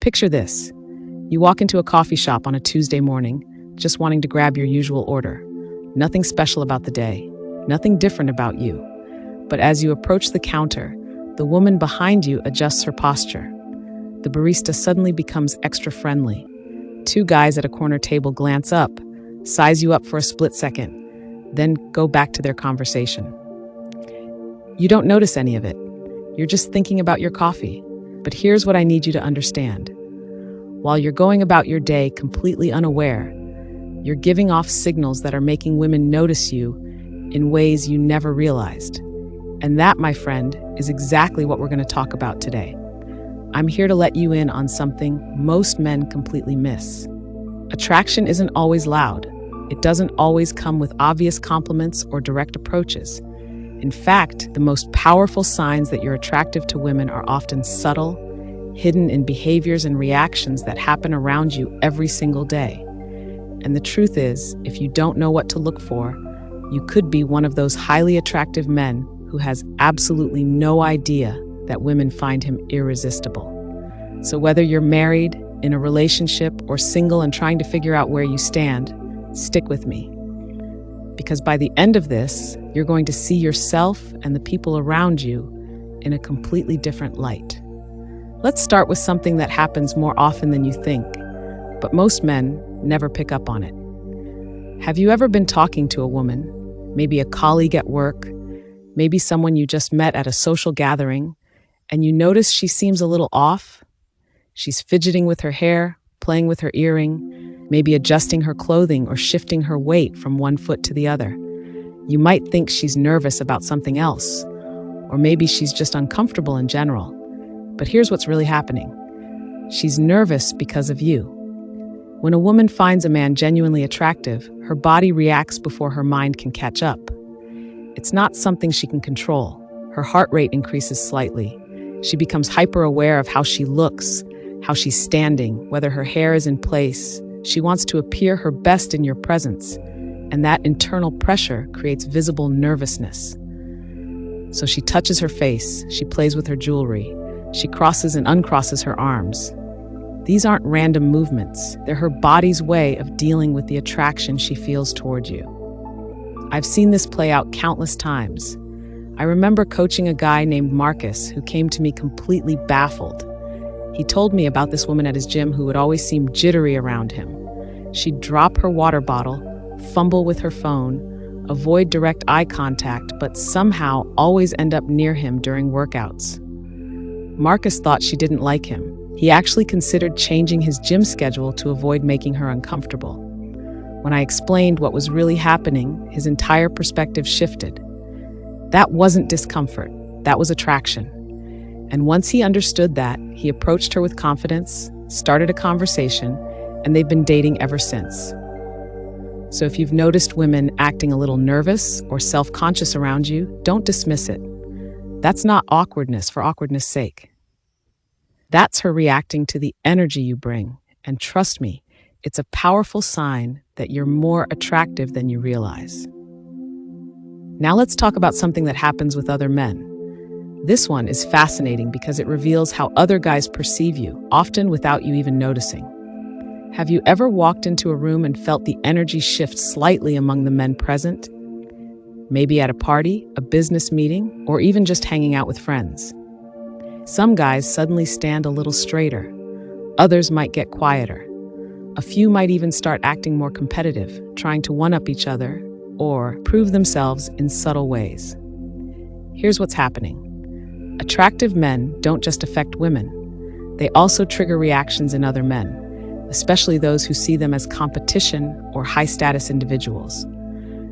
Picture this. You walk into a coffee shop on a Tuesday morning, just wanting to grab your usual order. Nothing special about the day, nothing different about you. But as you approach the counter, the woman behind you adjusts her posture. The barista suddenly becomes extra friendly. Two guys at a corner table glance up, size you up for a split second, then go back to their conversation. You don't notice any of it. You're just thinking about your coffee. But here's what I need you to understand. While you're going about your day completely unaware, you're giving off signals that are making women notice you in ways you never realized. And that, my friend, is exactly what we're going to talk about today. I'm here to let you in on something most men completely miss. Attraction isn't always loud. It doesn't always come with obvious compliments or direct approaches. In fact, the most powerful signs that you're attractive to women are often subtle, hidden in behaviors and reactions that happen around you every single day. And the truth is, if you don't know what to look for, you could be one of those highly attractive men who has absolutely no idea that women find him irresistible. So whether you're married, in a relationship, or single and trying to figure out where you stand, stick with me. Because by the end of this, you're going to see yourself and the people around you in a completely different light. Let's start with something that happens more often than you think, but most men never pick up on it. Have you ever been talking to a woman, maybe a colleague at work, maybe someone you just met at a social gathering, and you notice she seems a little off? She's fidgeting with her hair, playing with her earring, maybe adjusting her clothing or shifting her weight from one foot to the other. You might think she's nervous about something else, or maybe she's just uncomfortable in general. But here's what's really happening. She's nervous because of you. When a woman finds a man genuinely attractive, her body reacts before her mind can catch up. It's not something she can control. Her heart rate increases slightly. She becomes hyper-aware of how she looks, how she's standing, whether her hair is in place. She wants to appear her best in your presence, and that internal pressure creates visible nervousness. So she touches her face, she plays with her jewelry, she crosses and uncrosses her arms. These aren't random movements. They're her body's way of dealing with the attraction she feels toward you. I've seen this play out countless times. I remember coaching a guy named Marcus who came to me completely baffled. He told me about this woman at his gym who would always seem jittery around him. She'd drop her water bottle, fumble with her phone, avoid direct eye contact, but somehow always end up near him during workouts. Marcus thought she didn't like him. He actually considered changing his gym schedule to avoid making her uncomfortable. When I explained what was really happening, his entire perspective shifted. That wasn't discomfort, that was attraction. And once he understood that, he approached her with confidence, started a conversation, and they've been dating ever since. So if you've noticed women acting a little nervous or self-conscious around you, don't dismiss it. That's not awkwardness for awkwardness' sake. That's her reacting to the energy you bring. And trust me, it's a powerful sign that you're more attractive than you realize. Now let's talk about something that happens with other men. This one is fascinating because it reveals how other guys perceive you, often without you even noticing. Have you ever walked into a room and felt the energy shift slightly among the men present? Maybe at a party, a business meeting, or even just hanging out with friends. Some guys suddenly stand a little straighter. Others might get quieter. A few might even start acting more competitive, trying to one-up each other or prove themselves in subtle ways. Here's what's happening. Attractive men don't just affect women. They also trigger reactions in other men, especially those who see them as competition or high-status individuals.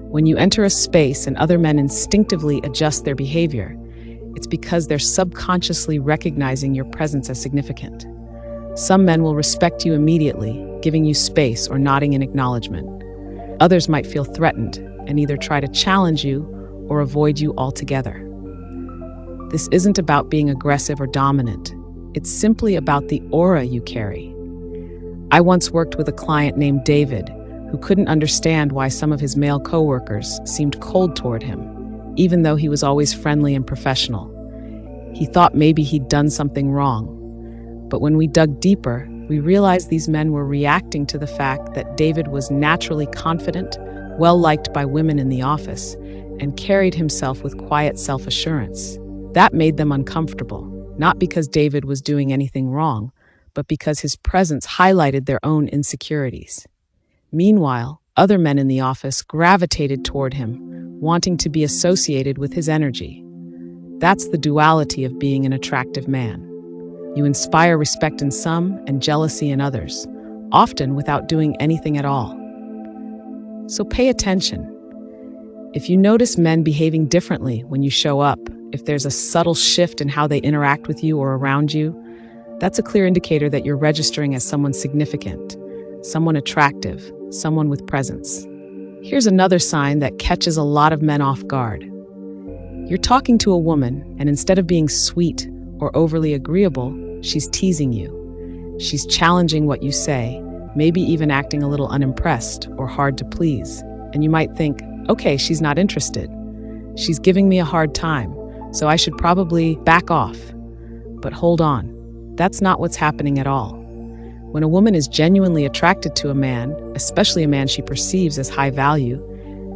When you enter a space and other men instinctively adjust their behavior, it's because they're subconsciously recognizing your presence as significant. Some men will respect you immediately, giving you space or nodding in acknowledgement. Others might feel threatened and either try to challenge you or avoid you altogether. This isn't about being aggressive or dominant. It's simply about the aura you carry. I once worked with a client named David who couldn't understand why some of his male coworkers seemed cold toward him, even though he was always friendly and professional. He thought maybe he'd done something wrong. But when we dug deeper, we realized these men were reacting to the fact that David was naturally confident, well-liked by women in the office, and carried himself with quiet self-assurance. That made them uncomfortable, not because David was doing anything wrong, but because his presence highlighted their own insecurities. Meanwhile, other men in the office gravitated toward him, wanting to be associated with his energy. That's the duality of being an attractive man. You inspire respect in some and jealousy in others, often without doing anything at all. So pay attention. If you notice men behaving differently when you show up, if there's a subtle shift in how they interact with you or around you, that's a clear indicator that you're registering as someone significant, someone attractive, someone with presence. Here's another sign that catches a lot of men off guard. You're talking to a woman, and instead of being sweet or overly agreeable, she's teasing you. She's challenging what you say, maybe even acting a little unimpressed or hard to please. And you might think, okay, she's not interested. She's giving me a hard time, so I should probably back off. But hold on, that's not what's happening at all. When a woman is genuinely attracted to a man, especially a man she perceives as high value,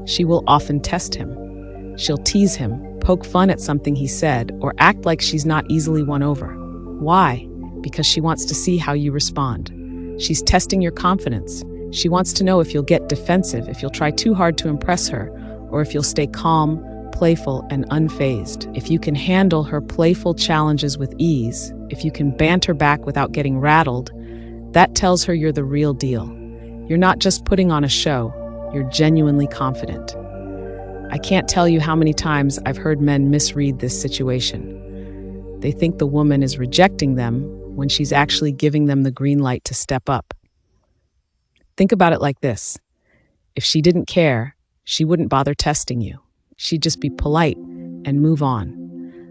she will often test him. She'll tease him, poke fun at something he said, or act like she's not easily won over. Why? Because she wants to see how you respond. She's testing your confidence. She wants to know if you'll get defensive, if you'll try too hard to impress her, or if you'll stay calm, playful, and unfazed. If you can handle her playful challenges with ease, if you can banter back without getting rattled, that tells her you're the real deal. You're not just putting on a show, you're genuinely confident. I can't tell you how many times I've heard men misread this situation. They think the woman is rejecting them when she's actually giving them the green light to step up. Think about it like this. If she didn't care, she wouldn't bother testing you. She'd just be polite and move on.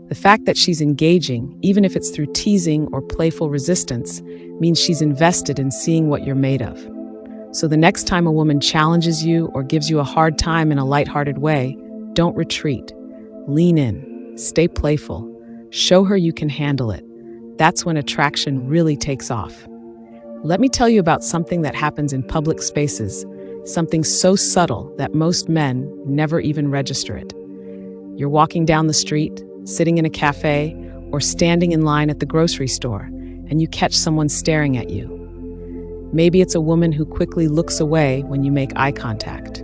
The fact that she's engaging, even if it's through teasing or playful resistance, means she's invested in seeing what you're made of. So the next time a woman challenges you or gives you a hard time in a lighthearted way, don't retreat. Lean in, stay playful, show her you can handle it. That's when attraction really takes off. Let me tell you about something that happens in public spaces, something so subtle that most men never even register it. You're walking down the street, sitting in a cafe, or standing in line at the grocery store, and you catch someone staring at you. Maybe it's a woman who quickly looks away when you make eye contact.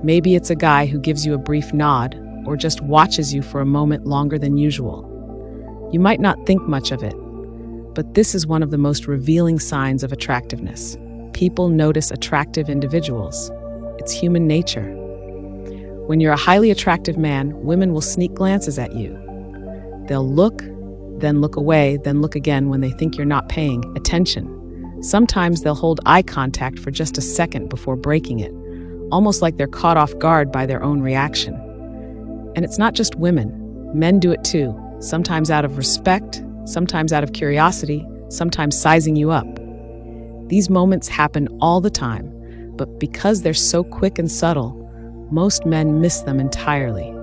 Maybe it's a guy who gives you a brief nod or just watches you for a moment longer than usual. You might not think much of it, but this is one of the most revealing signs of attractiveness. People notice attractive individuals. It's human nature. When you're a highly attractive man, women will sneak glances at you. They'll look, then look away, then look again when they think you're not paying attention. Sometimes they'll hold eye contact for just a second before breaking it, almost like they're caught off guard by their own reaction. And it's not just women. Men do it too, sometimes out of respect, sometimes out of curiosity, sometimes sizing you up. These moments happen all the time, but because they're so quick and subtle, most men miss them entirely.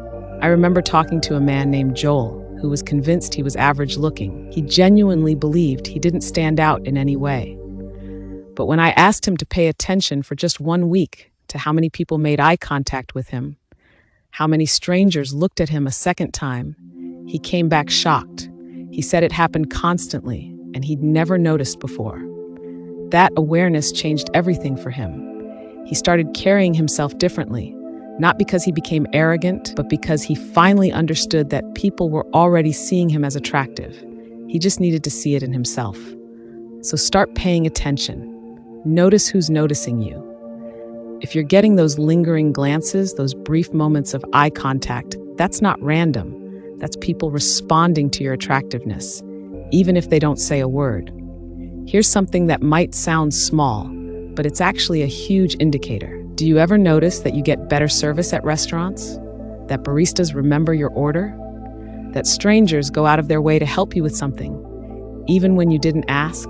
I remember talking to a man named Joel, who was convinced he was average looking. He genuinely believed he didn't stand out in any way. But when I asked him to pay attention for just 1 week to how many people made eye contact with him, how many strangers looked at him a second time, he came back shocked. He said it happened constantly, and he'd never noticed before. That awareness changed everything for him. He started carrying himself differently, not because he became arrogant, but because he finally understood that people were already seeing him as attractive. He just needed to see it in himself. So start paying attention. Notice who's noticing you. If you're getting those lingering glances, those brief moments of eye contact, that's not random. That's people responding to your attractiveness, even if they don't say a word. Here's something that might sound small, but it's actually a huge indicator. Do you ever notice that you get better service at restaurants? That baristas remember your order? That strangers go out of their way to help you with something, even when you didn't ask?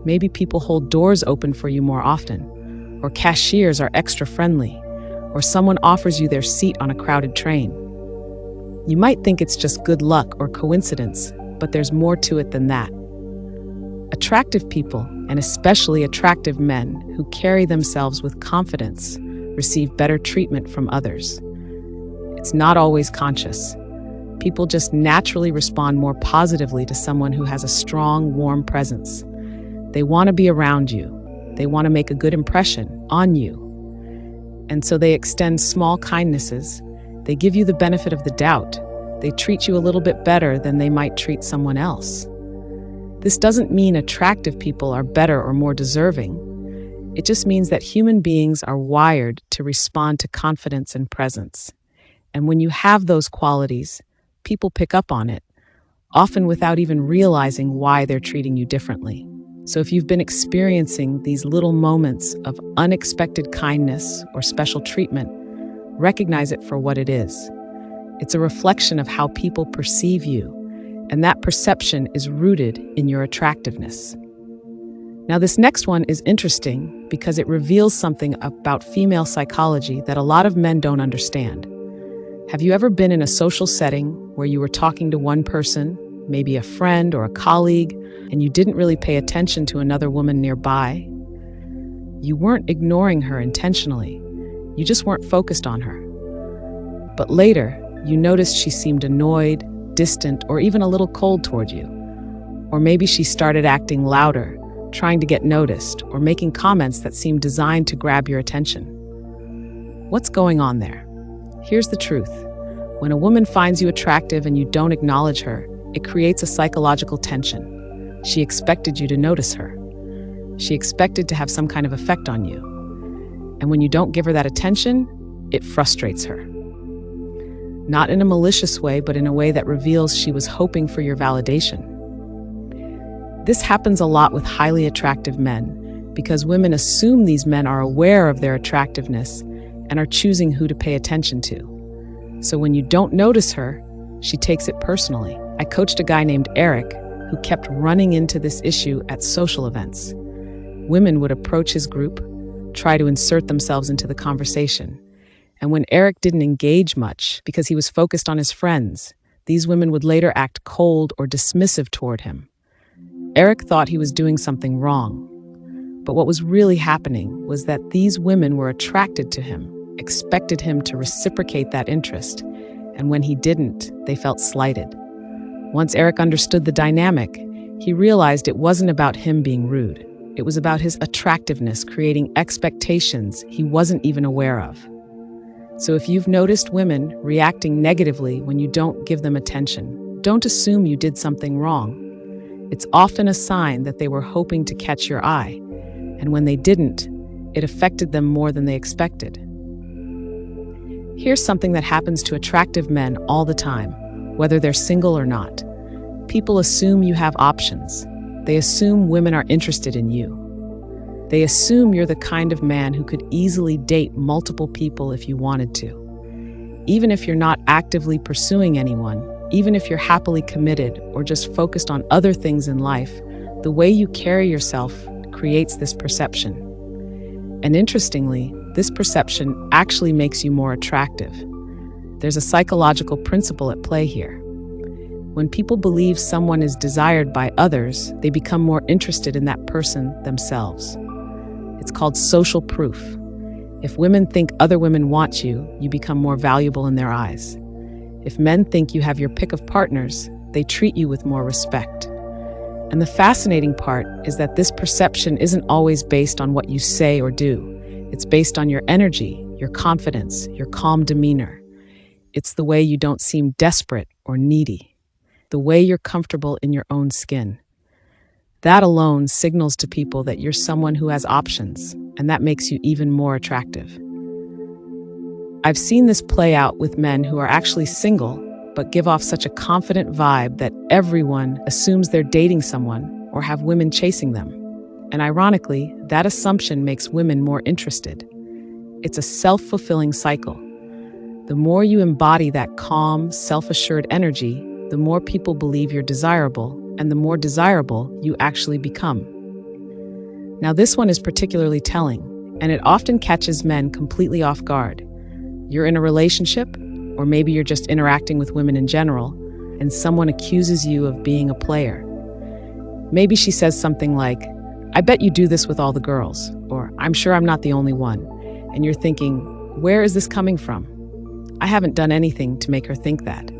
Maybe people hold doors open for you more often, or cashiers are extra friendly, or someone offers you their seat on a crowded train. You might think it's just good luck or coincidence, but there's more to it than that. Attractive people, and especially attractive men who carry themselves with confidence, receive better treatment from others. It's not always conscious. People just naturally respond more positively to someone who has a strong, warm presence. They want to be around you. They want to make a good impression on you. And so they extend small kindnesses. They give you the benefit of the doubt. They treat you a little bit better than they might treat someone else. This doesn't mean attractive people are better or more deserving. It just means that human beings are wired to respond to confidence and presence. And when you have those qualities, people pick up on it, often without even realizing why they're treating you differently. So if you've been experiencing these little moments of unexpected kindness or special treatment, recognize it for what it is. It's a reflection of how people perceive you, and that perception is rooted in your attractiveness. Now, this next one is interesting because it reveals something about female psychology that a lot of men don't understand. Have you ever been in a social setting where you were talking to one person, maybe a friend or a colleague, and you didn't really pay attention to another woman nearby? You weren't ignoring her intentionally. You just weren't focused on her. But later, you noticed she seemed annoyed, distant, or even a little cold toward you. Or maybe she started acting louder, trying to get noticed, or making comments that seemed designed to grab your attention. What's going on there? Here's the truth. When a woman finds you attractive and you don't acknowledge her, it creates a psychological tension. She expected you to notice her. She expected to have some kind of effect on you. And when you don't give her that attention, it frustrates her. Not in a malicious way, but in a way that reveals she was hoping for your validation. This happens a lot with highly attractive men because women assume these men are aware of their attractiveness and are choosing who to pay attention to. So when you don't notice her, she takes it personally. I coached a guy named Eric who kept running into this issue at social events. Women would approach his group, try to insert themselves into the conversation. And when Eric didn't engage much because he was focused on his friends, these women would later act cold or dismissive toward him. Eric thought he was doing something wrong. But what was really happening was that these women were attracted to him, expected him to reciprocate that interest, and when he didn't, they felt slighted. Once Eric understood the dynamic, he realized it wasn't about him being rude. It was about his attractiveness creating expectations he wasn't even aware of. So if you've noticed women reacting negatively when you don't give them attention, don't assume you did something wrong. It's often a sign that they were hoping to catch your eye, and when they didn't, it affected them more than they expected. Here's something that happens to attractive men all the time, whether they're single or not. People assume you have options. They assume women are interested in you. They assume you're the kind of man who could easily date multiple people if you wanted to. Even if you're not actively pursuing anyone, even if you're happily committed or just focused on other things in life, the way you carry yourself creates this perception. And interestingly, this perception actually makes you more attractive. There's a psychological principle at play here. When people believe someone is desired by others, they become more interested in that person themselves. It's called social proof. If women think other women want you, you become more valuable in their eyes. If men think you have your pick of partners, they treat you with more respect. And the fascinating part is that this perception isn't always based on what you say or do. It's based on your energy, your confidence, your calm demeanor. It's the way you don't seem desperate or needy, the way you're comfortable in your own skin. That alone signals to people that you're someone who has options, and that makes you even more attractive. I've seen this play out with men who are actually single, but give off such a confident vibe that everyone assumes they're dating someone or have women chasing them. And ironically, that assumption makes women more interested. It's a self-fulfilling cycle. The more you embody that calm, self-assured energy, the more people believe you're desirable, and the more desirable you actually become. Now, this one is particularly telling, and it often catches men completely off guard. You're in a relationship, or maybe you're just interacting with women in general, and someone accuses you of being a player. Maybe she says something like, "I bet you do this with all the girls," or "I'm sure I'm not the only one." And you're thinking, where is this coming from? I haven't done anything to make her think that.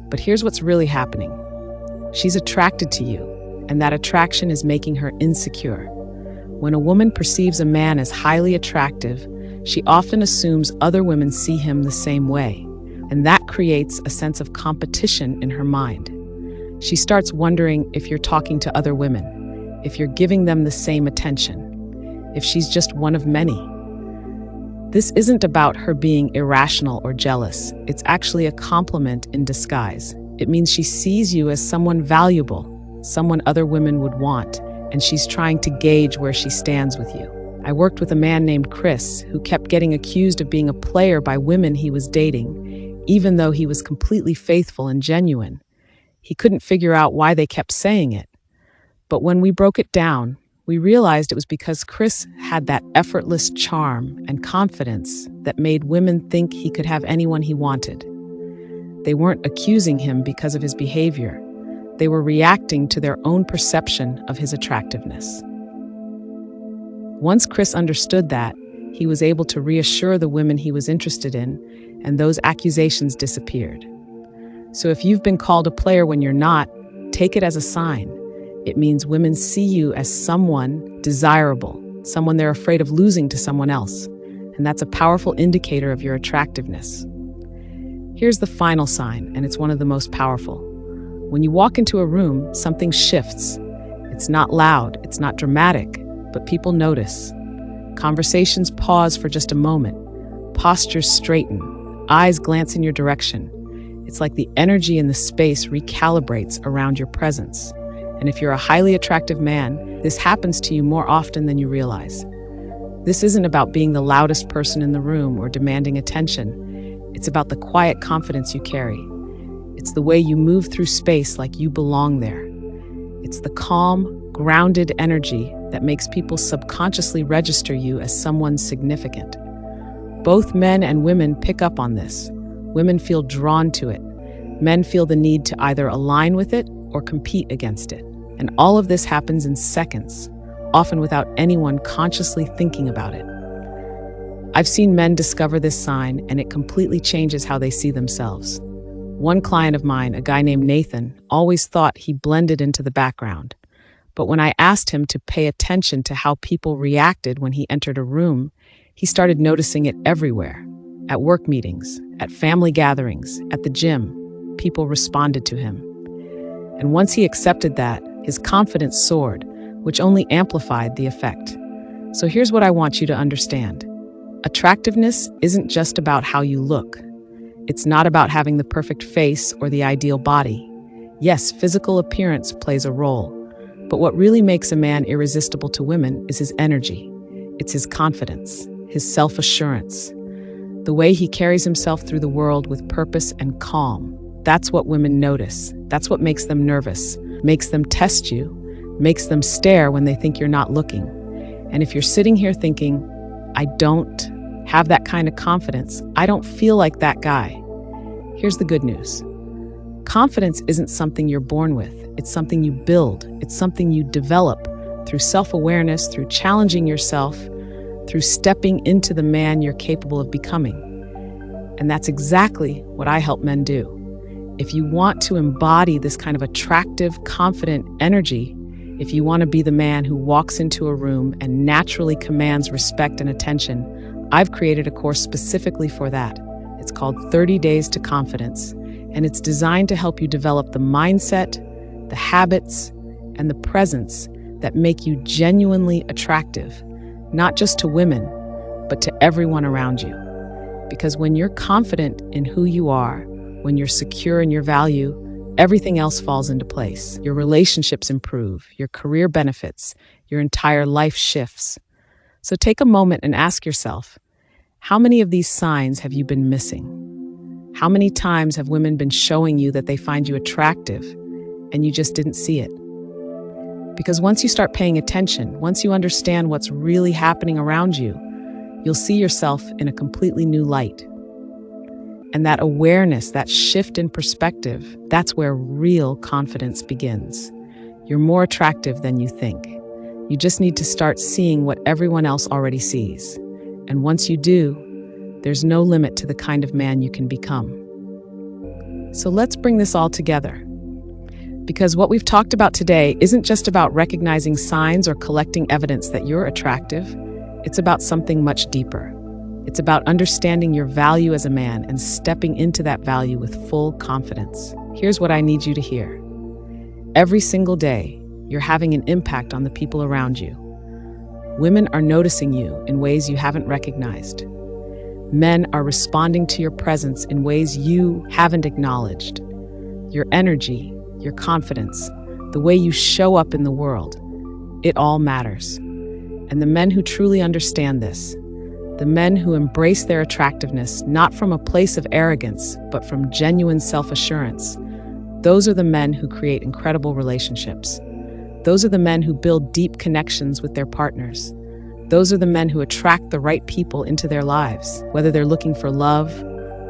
But here's what's really happening. She's attracted to you, and that attraction is making her insecure. When a woman perceives a man as highly attractive, she often assumes other women see him the same way, and that creates a sense of competition in her mind. She starts wondering if you're talking to other women, if you're giving them the same attention, if she's just one of many. This isn't about her being irrational or jealous. It's actually a compliment in disguise. It means she sees you as someone valuable, someone other women would want, and she's trying to gauge where she stands with you. I worked with a man named Chris who kept getting accused of being a player by women he was dating, even though he was completely faithful and genuine. He couldn't figure out why they kept saying it. But when we broke it down, we realized it was because Chris had that effortless charm and confidence that made women think he could have anyone he wanted. They weren't accusing him because of his behavior. They were reacting to their own perception of his attractiveness. Once Chris understood that, he was able to reassure the women he was interested in, and those accusations disappeared. So if you've been called a player when you're not, take it as a sign. It means women see you as someone desirable, someone they're afraid of losing to someone else, and that's a powerful indicator of your attractiveness. Here's the final sign, and it's one of the most powerful. When you walk into a room, something shifts. It's not loud, it's not dramatic, but people notice. Conversations pause for just a moment. Postures straighten. Eyes glance in your direction. It's like the energy in the space recalibrates around your presence. And if you're a highly attractive man, this happens to you more often than you realize. This isn't about being the loudest person in the room or demanding attention. It's about the quiet confidence you carry. It's the way you move through space like you belong there. It's the calm, grounded energy that makes people subconsciously register you as someone significant. Both men and women pick up on this. Women feel drawn to it. Men feel the need to either align with it or compete against it. And all of this happens in seconds, often without anyone consciously thinking about it. I've seen men discover this sign, and it completely changes how they see themselves. One client of mine, a guy named Nathan, always thought he blended into the background. But when I asked him to pay attention to how people reacted when he entered a room, he started noticing it everywhere. At work meetings, at family gatherings, at the gym, people responded to him. And once he accepted that, his confidence soared, which only amplified the effect. So here's what I want you to understand. Attractiveness isn't just about how you look. It's not about having the perfect face or the ideal body. Yes, physical appearance plays a role, but what really makes a man irresistible to women is his energy. It's his confidence, his self-assurance, the way he carries himself through the world with purpose and calm. That's what women notice. That's what makes them nervous, makes them test you, makes them stare when they think you're not looking. And if you're sitting here thinking, I don't have that kind of confidence, I don't feel like that guy, here's the good news. Confidence isn't something you're born with. It's something you build. It's something you develop through self-awareness, through challenging yourself, through stepping into the man you're capable of becoming. And that's exactly what I help men do. If you want to embody this kind of attractive, confident energy, if you want to be the man who walks into a room and naturally commands respect and attention, I've created a course specifically for that. It's called 30 Days to Confidence, and it's designed to help you develop the mindset, the habits, and the presence that make you genuinely attractive, not just to women, but to everyone around you. Because when you're confident in who you are, when you're secure in your value, everything else falls into place. Your relationships improve, your career benefits, your entire life shifts. So take a moment and ask yourself, how many of these signs have you been missing? How many times have women been showing you that they find you attractive and you just didn't see it? Because once you start paying attention, once you understand what's really happening around you, you'll see yourself in a completely new light. And that awareness, that shift in perspective, that's where real confidence begins. You're more attractive than you think. You just need to start seeing what everyone else already sees. And once you do, there's no limit to the kind of man you can become. So let's bring this all together. Because what we've talked about today isn't just about recognizing signs or collecting evidence that you're attractive. It's about something much deeper. It's about understanding your value as a man and stepping into that value with full confidence. Here's what I need you to hear. Every single day, you're having an impact on the people around you. Women are noticing you in ways you haven't recognized. Men are responding to your presence in ways you haven't acknowledged. Your energy, your confidence, the way you show up in the world, it all matters. And the men who truly understand this, the men who embrace their attractiveness not from a place of arrogance, but from genuine self-assurance, those are the men who create incredible relationships. Those are the men who build deep connections with their partners. Those are the men who attract the right people into their lives, whether they're looking for love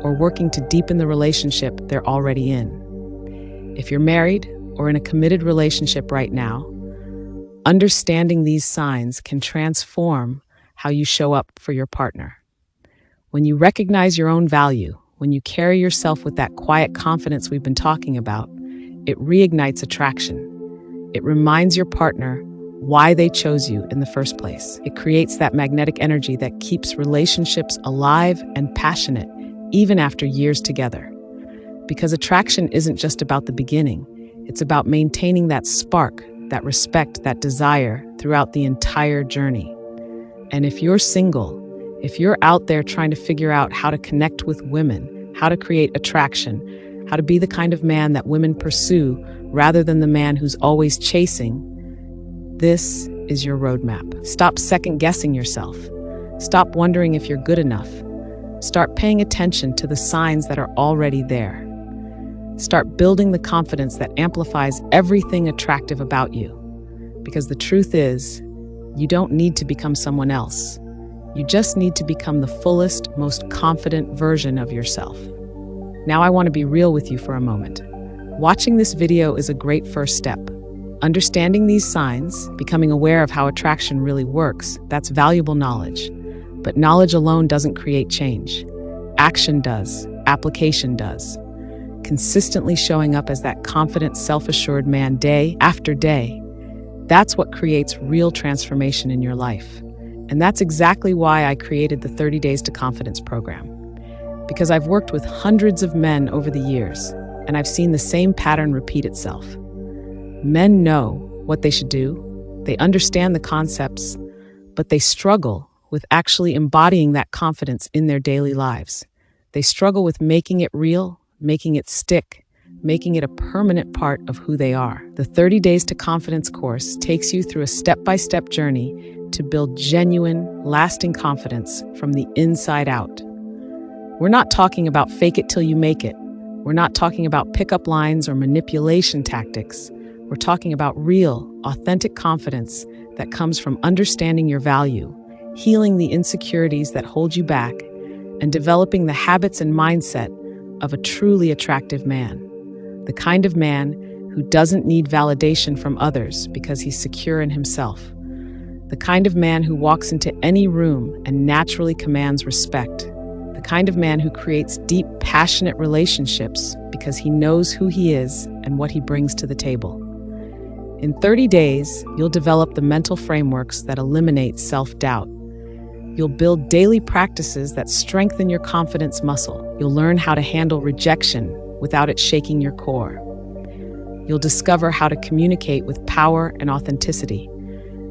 or working to deepen the relationship they're already in. If you're married or in a committed relationship right now, understanding these signs can transform how you show up for your partner. When you recognize your own value, when you carry yourself with that quiet confidence we've been talking about, it reignites attraction. It reminds your partner why they chose you in the first place. It creates that magnetic energy that keeps relationships alive and passionate, even after years together. Because attraction isn't just about the beginning, it's about maintaining that spark, that respect, that desire throughout the entire journey. And if you're single, if you're out there trying to figure out how to connect with women, how to create attraction, how to be the kind of man that women pursue rather than the man who's always chasing, this is your roadmap. Stop second-guessing yourself. Stop wondering if you're good enough. Start paying attention to the signs that are already there. Start building the confidence that amplifies everything attractive about you. Because the truth is, you don't need to become someone else. You just need to become the fullest, most confident version of yourself. Now I want to be real with you for a moment. Watching this video is a great first step. Understanding these signs, becoming aware of how attraction really works, that's valuable knowledge. But knowledge alone doesn't create change. Action does. Application does. Consistently showing up as that confident, self-assured man day after day, that's what creates real transformation in your life. And that's exactly why I created the 30 Days to Confidence program. Because I've worked with hundreds of men over the years, and I've seen the same pattern repeat itself. Men know what they should do, they understand the concepts, but they struggle with actually embodying that confidence in their daily lives. They struggle with making it real, making it stick, making it a permanent part of who they are. The 30 Days to Confidence course takes you through a step-by-step journey to build genuine, lasting confidence from the inside out. We're not talking about fake it till you make it. We're not talking about pickup lines or manipulation tactics. We're talking about real, authentic confidence that comes from understanding your value, healing the insecurities that hold you back, and developing the habits and mindset of a truly attractive man. The kind of man who doesn't need validation from others because he's secure in himself. The kind of man who walks into any room and naturally commands respect. The kind of man who creates deep, passionate relationships because he knows who he is and what he brings to the table. In 30 days, you'll develop the mental frameworks that eliminate self-doubt. You'll build daily practices that strengthen your confidence muscle. You'll learn how to handle rejection without it shaking your core. You'll discover how to communicate with power and authenticity.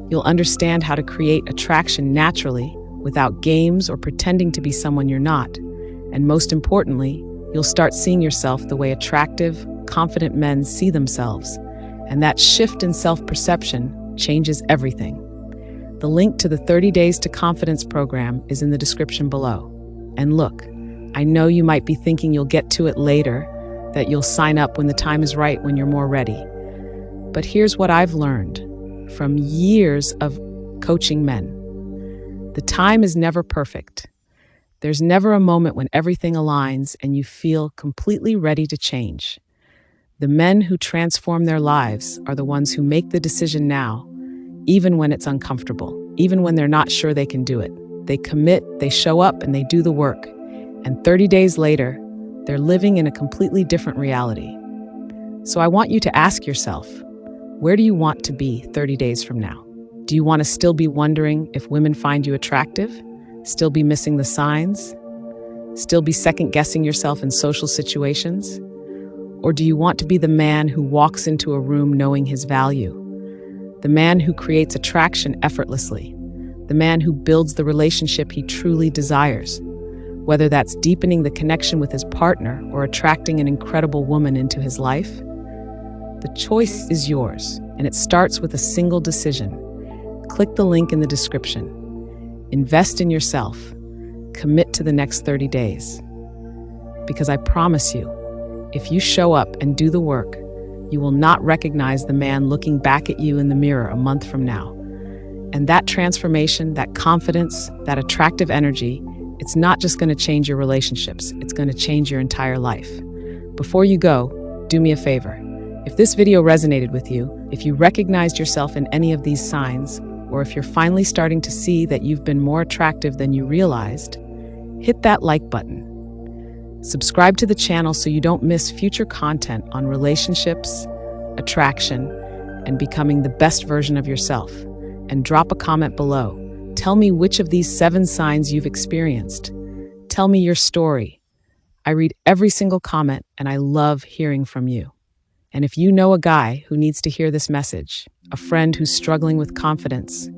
You'll understand how to create attraction naturally without games or pretending to be someone you're not. And most importantly, you'll start seeing yourself the way attractive, confident men see themselves. And that shift in self-perception changes everything. The link to the 30 Days to Confidence program is in the description below. And look, I know you might be thinking you'll get to it later, that you'll sign up when the time is right, when you're more ready. But here's what I've learned from years of coaching men. The time is never perfect. There's never a moment when everything aligns and you feel completely ready to change. The men who transform their lives are the ones who make the decision now, even when it's uncomfortable, even when they're not sure they can do it. They commit, they show up, and they do the work. And 30 days later, they're living in a completely different reality. So I want you to ask yourself, where do you want to be 30 days from now? Do you want to still be wondering if women find you attractive? Still be missing the signs? Still be second-guessing yourself in social situations? Or do you want to be the man who walks into a room knowing his value? The man who creates attraction effortlessly? The man who builds the relationship he truly desires? Whether that's deepening the connection with his partner or attracting an incredible woman into his life? The choice is yours, and it starts with a single decision. Click the link in the description. Invest in yourself. Commit to the next 30 days. Because I promise you, if you show up and do the work, you will not recognize the man looking back at you in the mirror a month from now. And that transformation, that confidence, that attractive energy, it's not just going to change your relationships, it's going to change your entire life. Before you go, do me a favor. If this video resonated with you, if you recognized yourself in any of these signs, or if you're finally starting to see that you've been more attractive than you realized, hit that like button. Subscribe to the channel so you don't miss future content on relationships, attraction, and becoming the best version of yourself. And drop a comment below. Tell me which of these 7 signs you've experienced. Tell me your story. I read every single comment, and I love hearing from you. And if you know a guy who needs to hear this message, a friend who's struggling with confidence,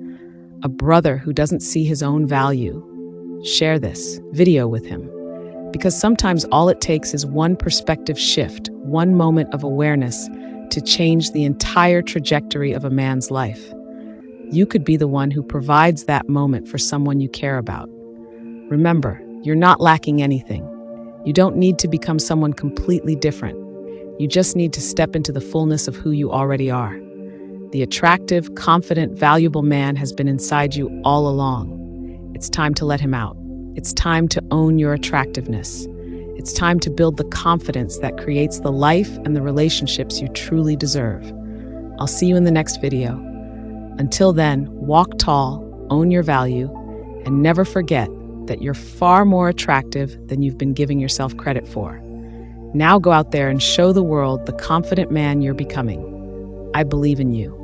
a brother who doesn't see his own value, share this video with him. Because sometimes all it takes is one perspective shift, one moment of awareness to change the entire trajectory of a man's life. You could be the one who provides that moment for someone you care about. Remember, you're not lacking anything. You don't need to become someone completely different. You just need to step into the fullness of who you already are. The attractive, confident, valuable man has been inside you all along. It's time to let him out. It's time to own your attractiveness. It's time to build the confidence that creates the life and the relationships you truly deserve. I'll see you in the next video. Until then, walk tall, own your value, and never forget that you're far more attractive than you've been giving yourself credit for. Now go out there and show the world the confident man you're becoming. I believe in you.